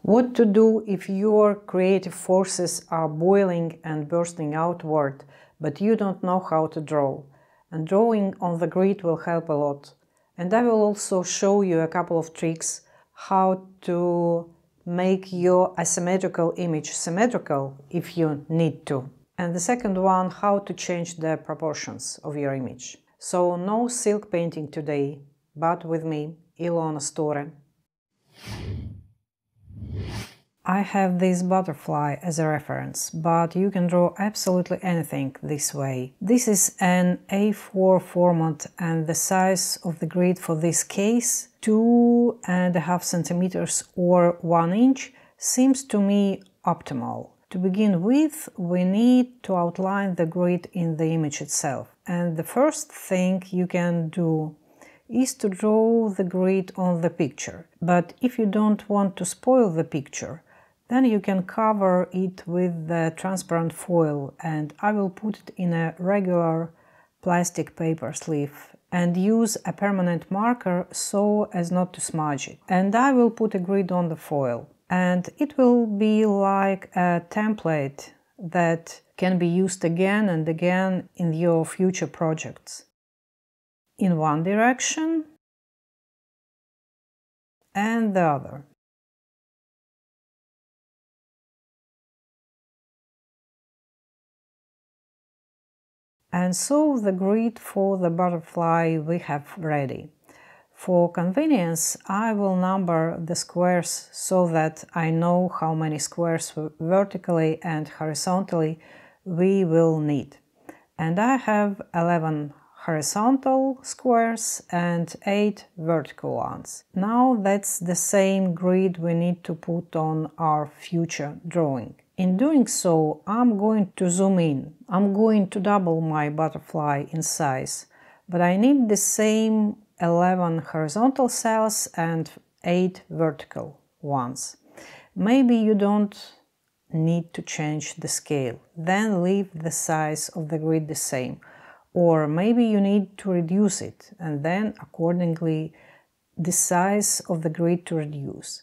What to do if your creative forces are boiling and bursting outward, but you don't know how to draw? And drawing on the grid will help a lot. And I will also show you a couple of tricks how to make your asymmetrical image symmetrical if you need to. And the second one, how to change the proportions of your image. So no silk painting today, but with me, Ilona Store. I have this butterfly as a reference, but you can draw absolutely anything this way. This is an A4 format and the size of the grid for this case, 2.5 centimeters or 1 inch, seems to me optimal. To begin with, we need to outline the grid in the image itself. And the first thing you can do is to draw the grid on the picture. But if you don't want to spoil the picture, then you can cover it with the transparent foil, and I will put it in a regular plastic paper sleeve and use a permanent marker so as not to smudge it. And I will put a grid on the foil, and it will be like a template that can be used again and again in your future projects. In one direction and the other. And so the grid for the butterfly we have ready. For convenience, I will number the squares so that I know how many squares vertically and horizontally we will need. And I have 11 horizontal squares and 8 vertical ones. Now that's the same grid we need to put on our future drawing. In doing so, I'm going to zoom in. I'm going to double my butterfly in size, but I need the same 11 horizontal cells and 8 vertical ones. Maybe you don't need to change the scale, then leave the size of the grid the same. Or maybe you need to reduce it, and then accordingly the size of the grid to reduce.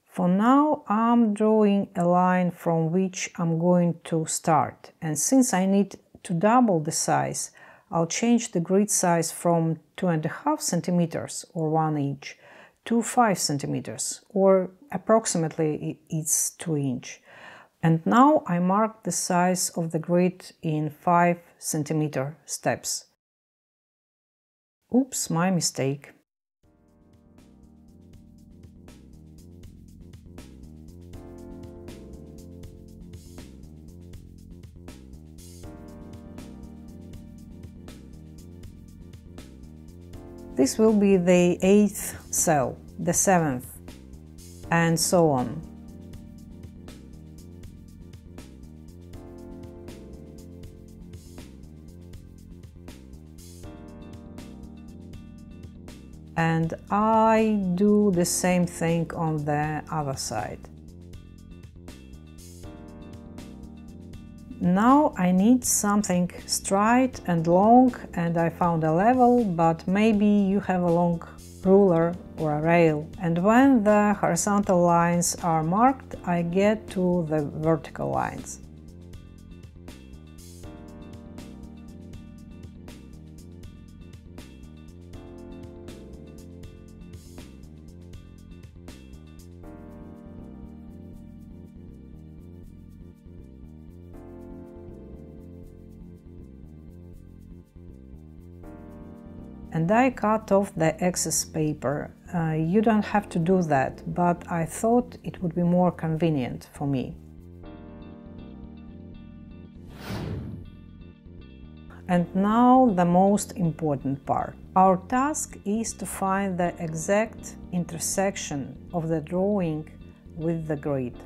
For now, I'm drawing a line from which I'm going to start, and since I need to double the size, I'll change the grid size from 2.5 centimeters or 1 inch to 5 centimeters, or approximately it's 2 inch. And now I mark the size of the grid in 5 centimeter steps. Oops, my mistake. This will be the 8th cell, the 7th, and so on. And I do the same thing on the other side. Now I need something straight and long, and I found a level, but maybe you have a long ruler or a rail. And when the horizontal lines are marked, I get to the vertical lines. And I cut off the excess paper. You don't have to do that, but I thought it would be more convenient for me. And now the most important part. Our task is to find the exact intersection of the drawing with the grid.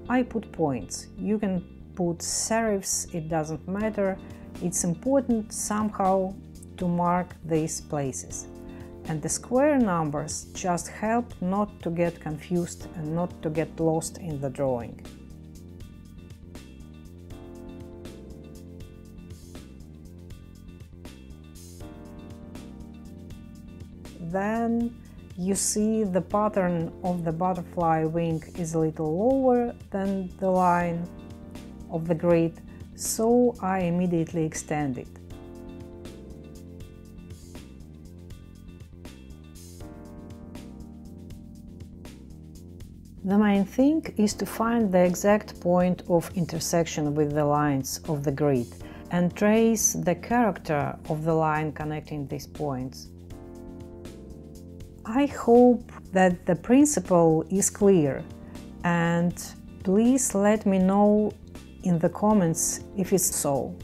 I put points. You can put serifs, it doesn't matter. It's important somehow to mark these places. And the square numbers just help not to get confused and not to get lost in the drawing. Then You see the pattern of the butterfly wing is a little lower than the line of the grid, so I immediately extend it. The main thing is to find the exact point of intersection with the lines of the grid and trace the character of the line connecting these points. I hope that the principle is clear, and please let me know in the comments if it's so.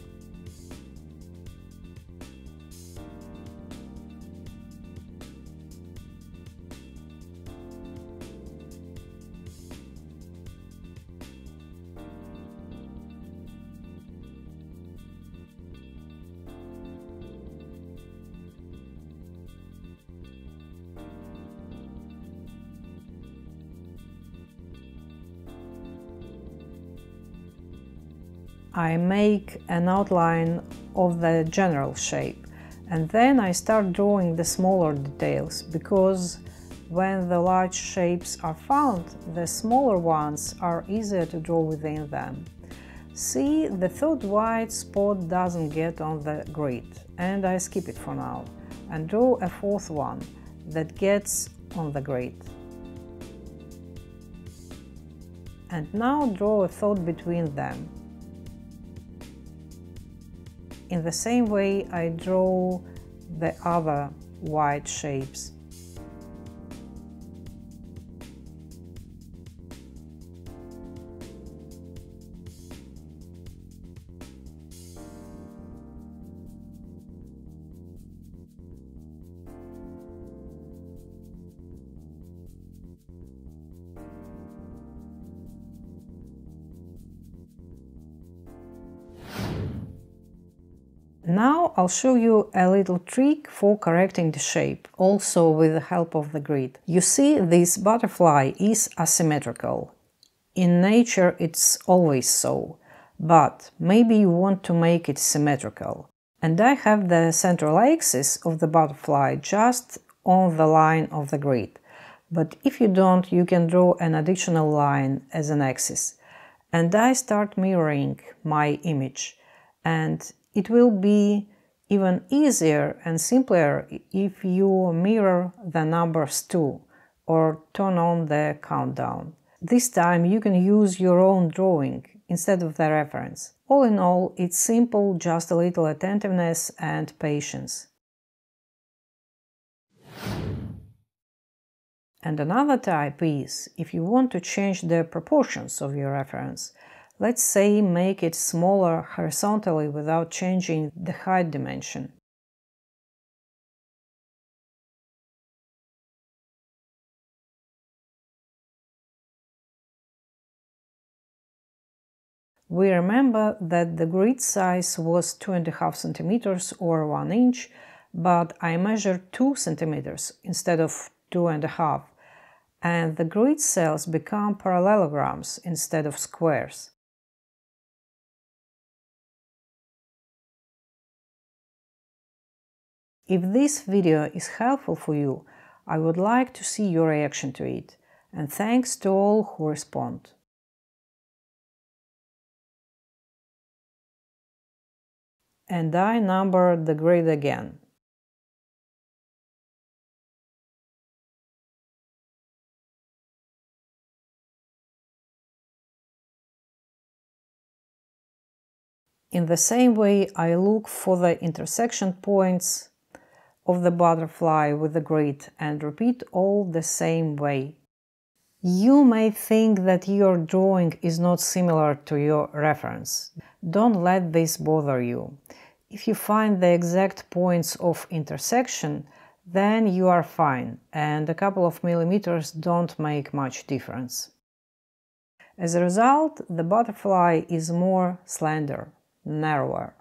I make an outline of the general shape, and then I start drawing the smaller details, because when the large shapes are found, the smaller ones are easier to draw within them. See, the third white spot doesn't get on the grid, and I skip it for now, and draw a fourth one that gets on the grid. And now draw a third between them. In the same way, I draw the other white shapes. Now I'll show you a little trick for correcting the shape, also with the help of the grid. You see, this butterfly is asymmetrical. In nature it's always so, but maybe you want to make it symmetrical. And I have the central axis of the butterfly just on the line of the grid. But if you don't, you can draw an additional line as an axis. And I start mirroring my image. And it will be even easier and simpler if you mirror the numbers too, or turn on the countdown. This time you can use your own drawing instead of the reference. All in all, it's simple, just a little attentiveness and patience. And another type is, if you want to change the proportions of your reference, let's say make it smaller horizontally without changing the height dimension. We remember that the grid size was 2.5 centimeters or 1 inch, but I measured 2 centimeters instead of 2.5, and the grid cells become parallelograms instead of squares. If this video is helpful for you, I would like to see your reaction to it, and thanks to all who respond. And I number the grid again. In the same way, I look for the intersection points of the butterfly with the grid and repeat all the same way. You may think that your drawing is not similar to your reference. Don't let this bother you. If you find the exact points of intersection, then you are fine, and a couple of millimeters don't make much difference. As a result, the butterfly is more slender, narrower.